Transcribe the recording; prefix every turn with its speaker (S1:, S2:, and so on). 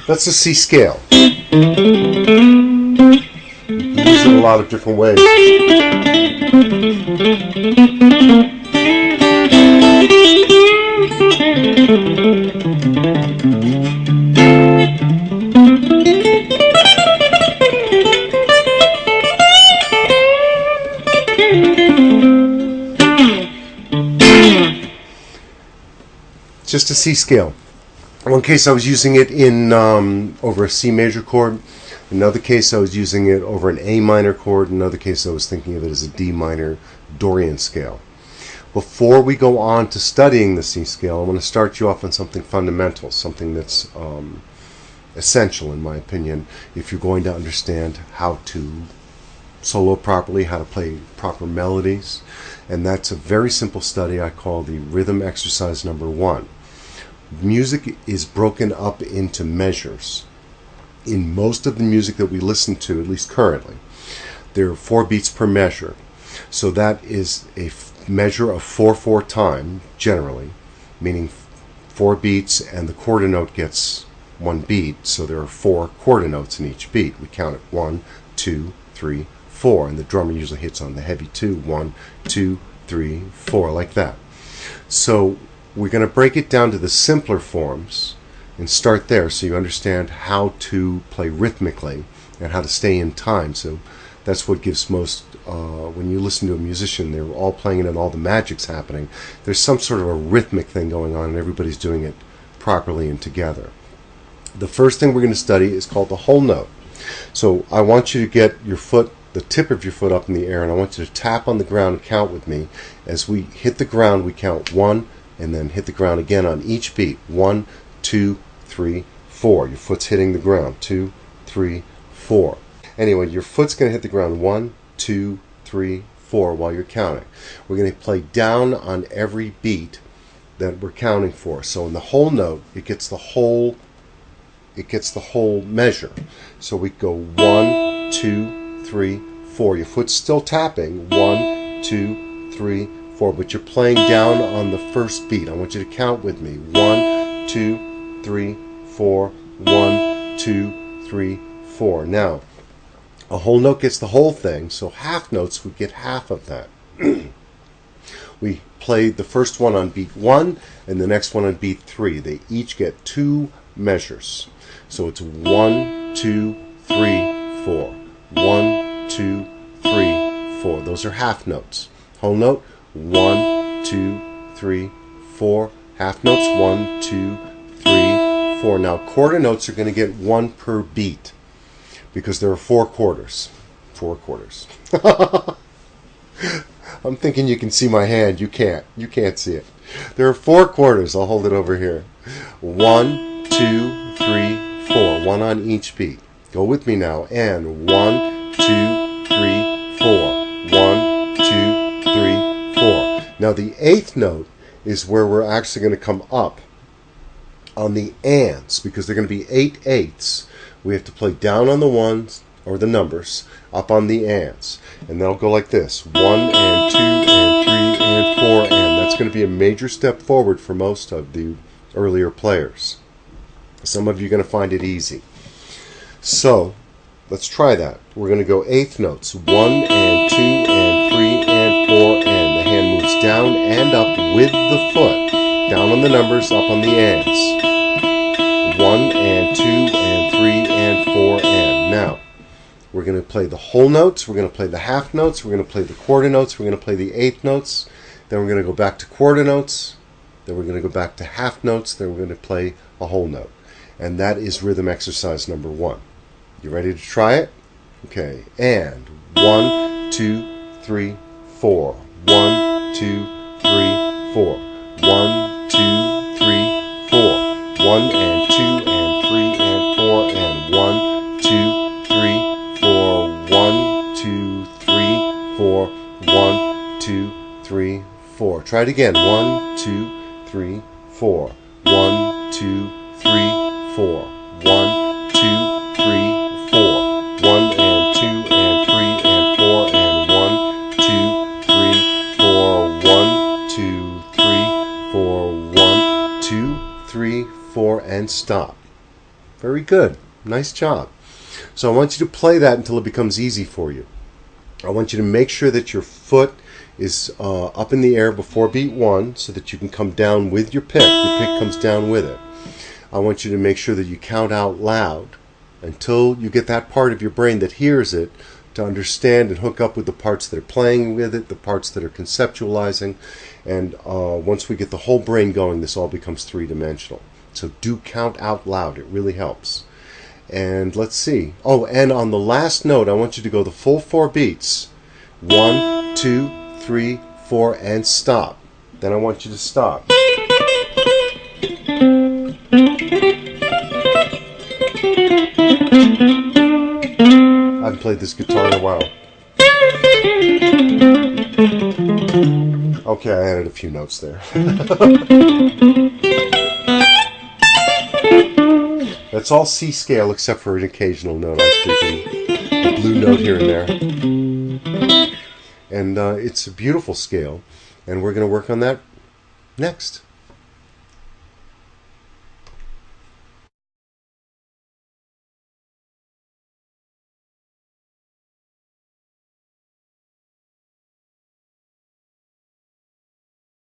S1: That's the C scale. You can use it in a lot of different ways. Just a C scale. In one case I was using it in over a C major chord. In another case I was using it over an A minor chord. In another case I was thinking of it as a D minor Dorian scale. Before we go on to studying the C scale, I want to start you off on something fundamental, something that's essential in my opinion if you're going to understand how to solo properly, how to play proper melodies. And that's a very simple study I call the rhythm exercise number 1. Music is broken up into measures. In most of the music that we listen to, at least currently, there are 4 beats per measure. So that is a measure of 4/4 time, generally, meaning 4 beats and the quarter note gets 1 beat. So there are 4 quarter notes in each beat. We count it 1, 2, 3, 4, and the drummer usually hits on the heavy 2, 1, 2, 3, 4, like that. So we're going to break it down to the simpler forms and start there so you understand how to play rhythmically and how to stay in time. So that's what gives most, when you listen to a musician, they're all playing it and all the magic's happening. There's some sort of a rhythmic thing going on and everybody's doing it properly and together. The first thing we're going to study is called the whole note. So I want you to get your foot, the tip of your foot up in the air, and I want you to tap on the ground and count with me. As we hit the ground, we count 1, and then hit the ground again on each beat. 1, 2, 3, 4. Your foot's hitting the ground. 2, 3, 4. Anyway, your foot's going to hit the ground 1, 2, 3, 4 while you're counting. We're going to play down on every beat that we're counting for. So in the whole note, it gets the whole measure. So we go 1, 2, 3, 4. Your foot's still tapping. 1, 2, 3, 4, but you're playing down on the first beat. I want you to count with me. 1, 2, 3, 4. 1, 2, 3, 4. Now, a whole note gets the whole thing, so half notes would get half of that. We play the first one on beat 1 and the next one on beat 3. They each get 2 measures. So it's 1, 2, 3, 4. 1, 2, 3, 4. Those are half notes. Whole note, 1, 2, 3, 4. Half notes, 1, 2, 3, 4. Now quarter notes are going to get 1 per beat because there are 4 quarters. 4 quarters. I'm thinking you can see my hand. You can't. You can't see it. There are 4 quarters. I'll hold it over here. 1, 2, 3, 4. 1 on each beat. Go with me now. And 1, 2, 3, 4. 1, 2, 3, 4. Now the 8th note is where we're actually going to come up on the ands, because they're going to be 8 eighths. We have to play down on the ones, or the numbers, up on the ands. And they'll go like this. 1 and 2 and 3 and 4 and. That's going to be a major step forward for most of the earlier players. Some of you are going to find it easy. So, let's try that. We're going to go 8th notes. 1 and 2 and 3 and 4 and. The hand moves down and up with the foot. Down on the numbers, up on the ands. 1 and 2 and 3 and 4 and. Now, we're going to play the whole notes, we're going to play the half notes, we're going to play the quarter notes, we're going to play the 8th notes, then we're going to go back to quarter notes, then we're going to go back to half notes, then we're going to play a whole note. And that is rhythm exercise number 1. You ready to try it? Okay, and 1, 2, 3, 4. 1, 2, 3, 4. 1, 2, 3, 4. 1 and 2 and 3 and 4 and. 1, 2, 3, 4. 1, 2, 3, 4. 1, 2, 3, 4. Try it again. 1, 2, 3, 4. 1, 2, 3, 4. 1, 2, 3, 4. 1, 4, and stop. Very good. Nice job. So I want you to play that until it becomes easy for you. I want you to make sure that your foot is up in the air before beat 1 so that you can come down with your pick. Your pick comes down with it. I want you to make sure that you count out loud until you get that part of your brain that hears it to understand and hook up with the parts that are playing with it, the parts that are conceptualizing. And once we get the whole brain going, this all becomes three-dimensional. So do count out loud. It really helps. And let's see. Oh, and on the last note, I want you to go the full 4 beats. 1, 2, 3, 4, and stop. Then I want you to stop. I haven't played this guitar in a while. Okay, I added a few notes there. That's all C scale except for an occasional note. I was speaking a blue note here and there. And it's a beautiful scale, and we're going to work on that next.